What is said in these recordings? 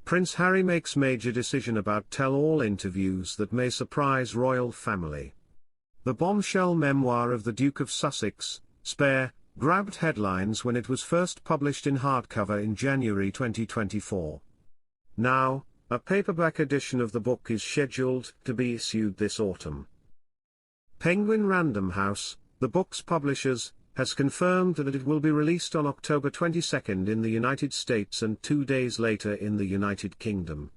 Prince Harry makes major decision about tell-all interviews that may surprise royal family. The bombshell memoir of the Duke of Sussex, Spare, grabbed headlines when it was first published in hardcover in January 2024. Now, a paperback edition of the book is scheduled to be issued this autumn. Penguin Random House, the book's publishers, has confirmed that it will be released on October 22 in the United States and 2 days later in the United Kingdom.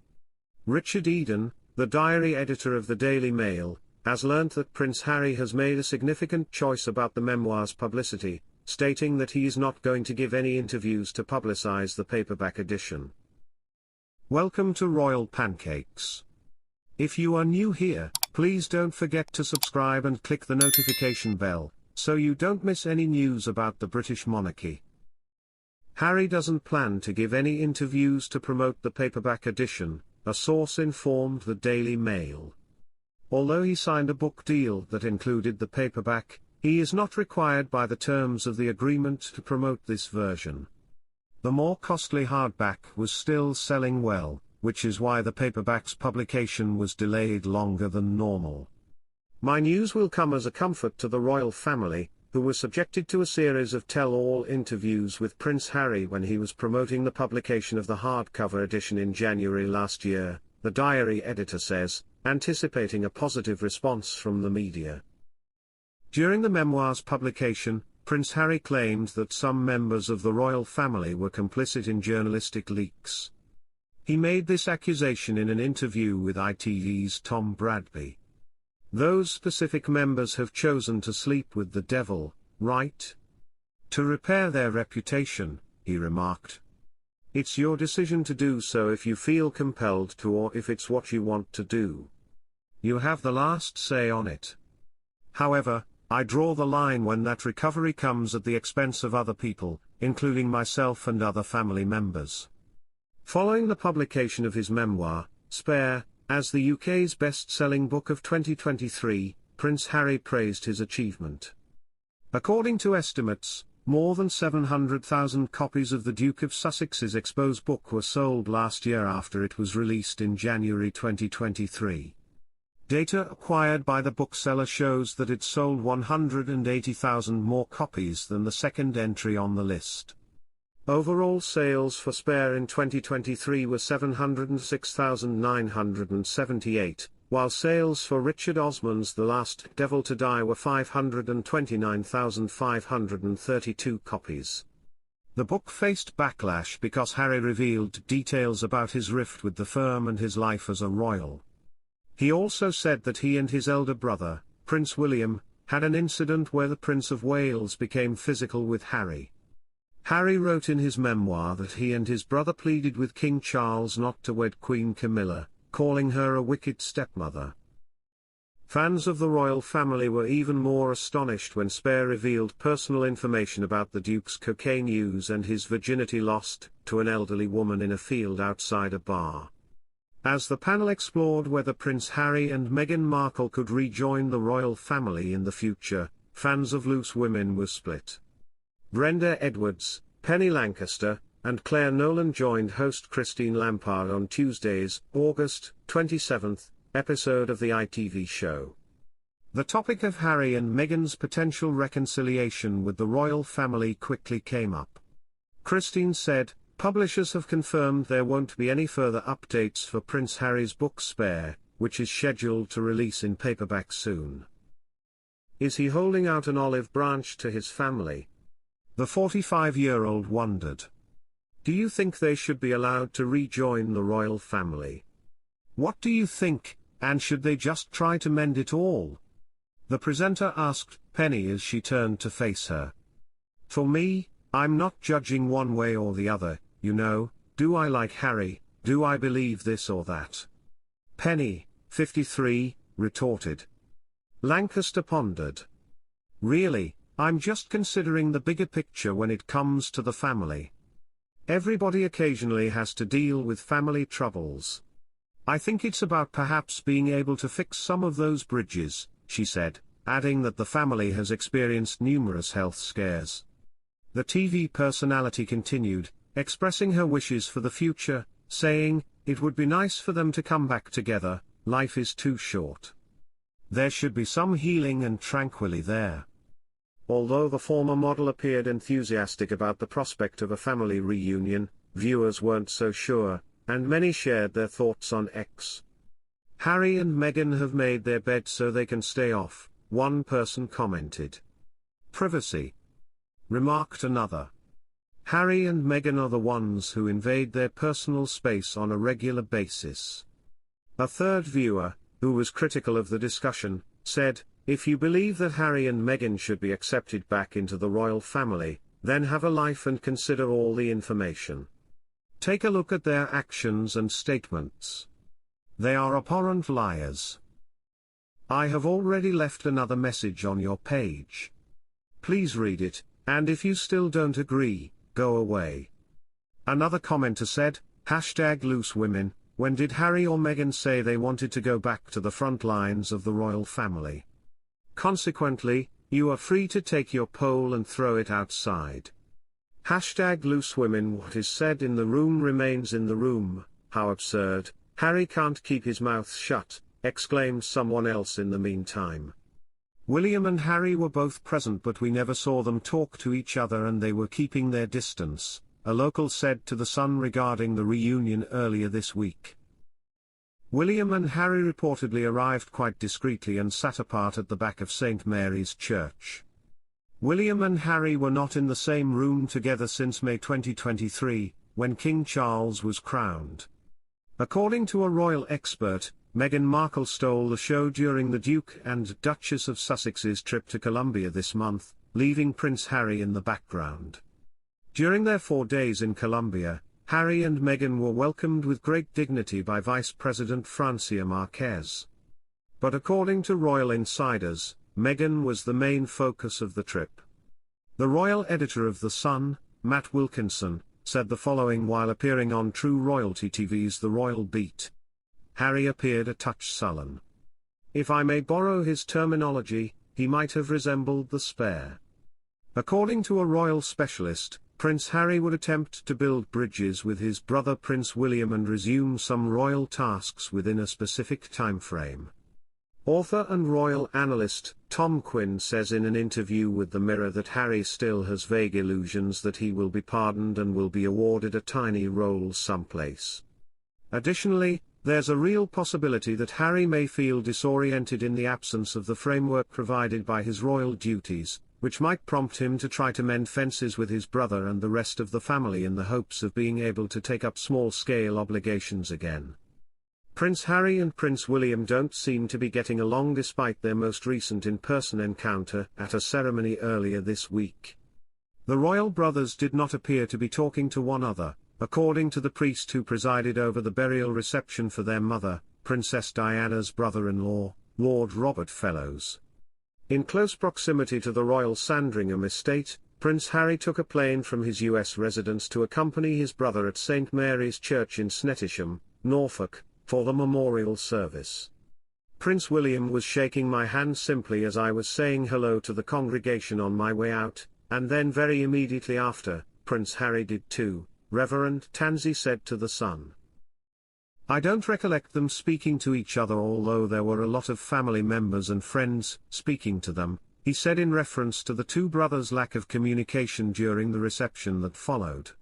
Richard Eden, the diary editor of the Daily Mail, has learnt that Prince Harry has made a significant choice about the memoir's publicity, stating that he is not going to give any interviews to publicise the paperback edition. Welcome to Royal Pancakes. If you are new here, please don't forget to subscribe and click the notification bell, so you don't miss any news about the British monarchy. Harry doesn't plan to give any interviews to promote the paperback edition, a source informed the Daily Mail. Although he signed a book deal that included the paperback, he is not required by the terms of the agreement to promote this version. The more costly hardback was still selling well, which is why the paperback's publication was delayed longer than normal. My news will come as a comfort to the royal family, who were subjected to a series of tell-all interviews with Prince Harry when he was promoting the publication of the hardcover edition in January last year, the diary editor says, anticipating a positive response from the media. During the memoir's publication, Prince Harry claimed that some members of the royal family were complicit in journalistic leaks. He made this accusation in an interview with ITV's Tom Bradby. Those specific members have chosen to sleep with the devil, right? To repair their reputation, he remarked. It's your decision to do so if you feel compelled to or if it's what you want to do. You have the last say on it. However, I draw the line when that recovery comes at the expense of other people, including myself and other family members. Following the publication of his memoir, Spare, as the UK's best-selling book of 2023, Prince Harry praised his achievement. According to estimates, more than 700,000 copies of the Duke of Sussex's Expose book were sold last year after it was released in January 2023. Data acquired by the bookseller shows that it sold 180,000 more copies than the second entry on the list. Overall sales for Spare in 2023 were 706,978, while sales for Richard Osman's The Last Devil to Die were 529,532 copies. The book faced backlash because Harry revealed details about his rift with the firm and his life as a royal. He also said that he and his elder brother, Prince William, had an incident where the Prince of Wales became physical with Harry. Harry wrote in his memoir that he and his brother pleaded with King Charles not to wed Queen Camilla, calling her a wicked stepmother. Fans of the royal family were even more astonished when Spare revealed personal information about the Duke's cocaine use and his virginity lost to an elderly woman in a field outside a bar. As the panel explored whether Prince Harry and Meghan Markle could rejoin the royal family in the future, fans of loose women were split. Brenda Edwards, Penny Lancaster, and Claire Nolan joined host Christine Lampard on Tuesday's, August 27, episode of the ITV show. The topic of Harry and Meghan's potential reconciliation with the royal family quickly came up. Christine said, "Publishers have confirmed there won't be any further updates for Prince Harry's book Spare, which is scheduled to release in paperback soon." Is he holding out an olive branch to his family? The 45-year-old wondered. Do you think they should be allowed to rejoin the royal family? What do you think, and should they just try to mend it all? The presenter asked Penny as she turned to face her. For me, I'm not judging one way or the other, you know. Do I like Harry? Do I believe this or that? Penny, 53, retorted. Lancaster pondered. Really, I'm just considering the bigger picture when it comes to the family. Everybody occasionally has to deal with family troubles. I think it's about perhaps being able to fix some of those bridges, she said, adding that the family has experienced numerous health scares. The TV personality continued, expressing her wishes for the future, saying, It would be nice for them to come back together, life is too short. There should be some healing and tranquility there. Although the former model appeared enthusiastic about the prospect of a family reunion, viewers weren't so sure, and many shared their thoughts on X. Harry and Meghan have made their bed so they can stay off, one person commented. Privacy, remarked another. Harry and Meghan are the ones who invade their personal space on a regular basis. A third viewer, who was critical of the discussion, said, if you believe that Harry and Meghan should be accepted back into the royal family, then have a life and consider all the information. Take a look at their actions and statements. They are abhorrent liars. I have already left another message on your page. Please read it, and if you still don't agree, go away. Another commenter said, #LooseWomen, when did Harry or Meghan say they wanted to go back to the front lines of the royal family? Consequently, you are free to take your poll and throw it outside. #LooseWomen. What is said in the room remains in the room. How absurd. Harry can't keep his mouth shut, exclaimed someone else in the meantime. William and Harry were both present, but we never saw them talk to each other and they were keeping their distance, a local said to The Sun regarding the reunion earlier this week. William and Harry reportedly arrived quite discreetly and sat apart at the back of St. Mary's Church. William and Harry were not in the same room together since May 2023, when King Charles was crowned. According to a royal expert, Meghan Markle stole the show during the Duke and Duchess of Sussex's trip to Colombia this month, leaving Prince Harry in the background. During their 4 days in Colombia, Harry and Meghan were welcomed with great dignity by Vice President Francia Marquez. But according to royal insiders, Meghan was the main focus of the trip. The royal editor of The Sun, Matt Wilkinson, said the following while appearing on True Royalty TV's The Royal Beat. Harry appeared a touch sullen. If I may borrow his terminology, he might have resembled the spare. According to a royal specialist, Prince Harry would attempt to build bridges with his brother Prince William and resume some royal tasks within a specific time frame. Author and royal analyst Tom Quinn says in an interview with The Mirror that Harry still has vague illusions that he will be pardoned and will be awarded a tiny role someplace. Additionally, there's a real possibility that Harry may feel disoriented in the absence of the framework provided by his royal duties, which might prompt him to try to mend fences with his brother and the rest of the family in the hopes of being able to take up small-scale obligations again. Prince Harry and Prince William don't seem to be getting along despite their most recent in-person encounter at a ceremony earlier this week. The royal brothers did not appear to be talking to one another, according to the priest who presided over the burial reception for their mother, Princess Diana's brother-in-law, Lord Robert Fellows. In close proximity to the royal Sandringham estate, Prince Harry took a plane from his U.S. residence to accompany his brother at St. Mary's Church in Snettisham, Norfolk, for the memorial service. Prince William was shaking my hand simply as I was saying hello to the congregation on my way out, and then very immediately after, Prince Harry did too, Reverend Tansey said to The Sun. I don't recollect them speaking to each other, although there were a lot of family members and friends speaking to them, he said in reference to the two brothers' lack of communication during the reception that followed.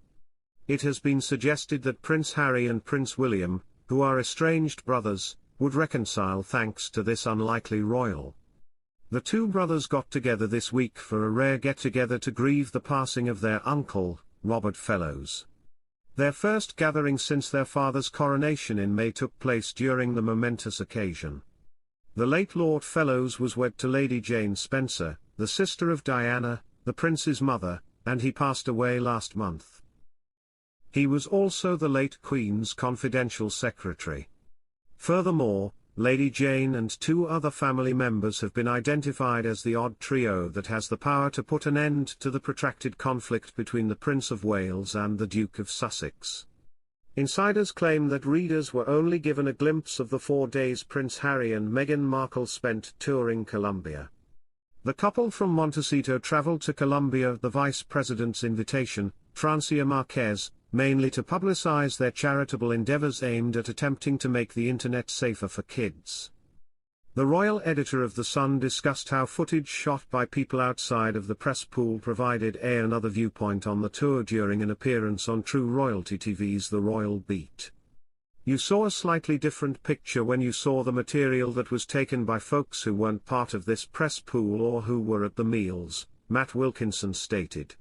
It has been suggested that Prince Harry and Prince William, who are estranged brothers, would reconcile thanks to this unlikely royal. The two brothers got together this week for a rare get-together to grieve the passing of their uncle, Robert Fellows. Their first gathering since their father's coronation in May took place during the momentous occasion. The late Lord Fellows was wed to Lady Jane Spencer, the sister of Diana, the prince's mother, and he passed away last month. He was also the late Queen's confidential secretary. Furthermore, Lady Jane and two other family members have been identified as the odd trio that has the power to put an end to the protracted conflict between the Prince of Wales and the Duke of Sussex. Insiders claim that readers were only given a glimpse of the 4 days Prince Harry and Meghan Markle spent touring Colombia. The couple from Montecito traveled to Colombia at the Vice President's invitation, Francia Marquez, mainly to publicize their charitable endeavors aimed at attempting to make the internet safer for kids. The royal editor of The Sun discussed how footage shot by people outside of the press pool provided another viewpoint on the tour during an appearance on True Royalty TV's The Royal Beat. You saw a slightly different picture when you saw the material that was taken by folks who weren't part of this press pool or who were at the meals, Matt Wilkinson stated.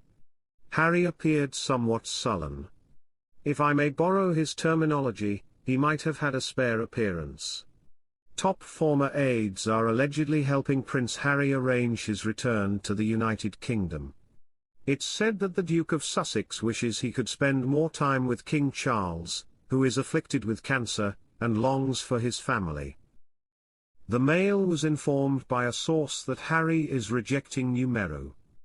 Harry appeared somewhat sullen. If I may borrow his terminology, he might have had a spare appearance. Top former aides are allegedly helping Prince Harry arrange his return to the United Kingdom. It's said that the Duke of Sussex wishes he could spend more time with King Charles, who is afflicted with cancer, and longs for his family. The Mail was informed by a source that Harry is rejecting numero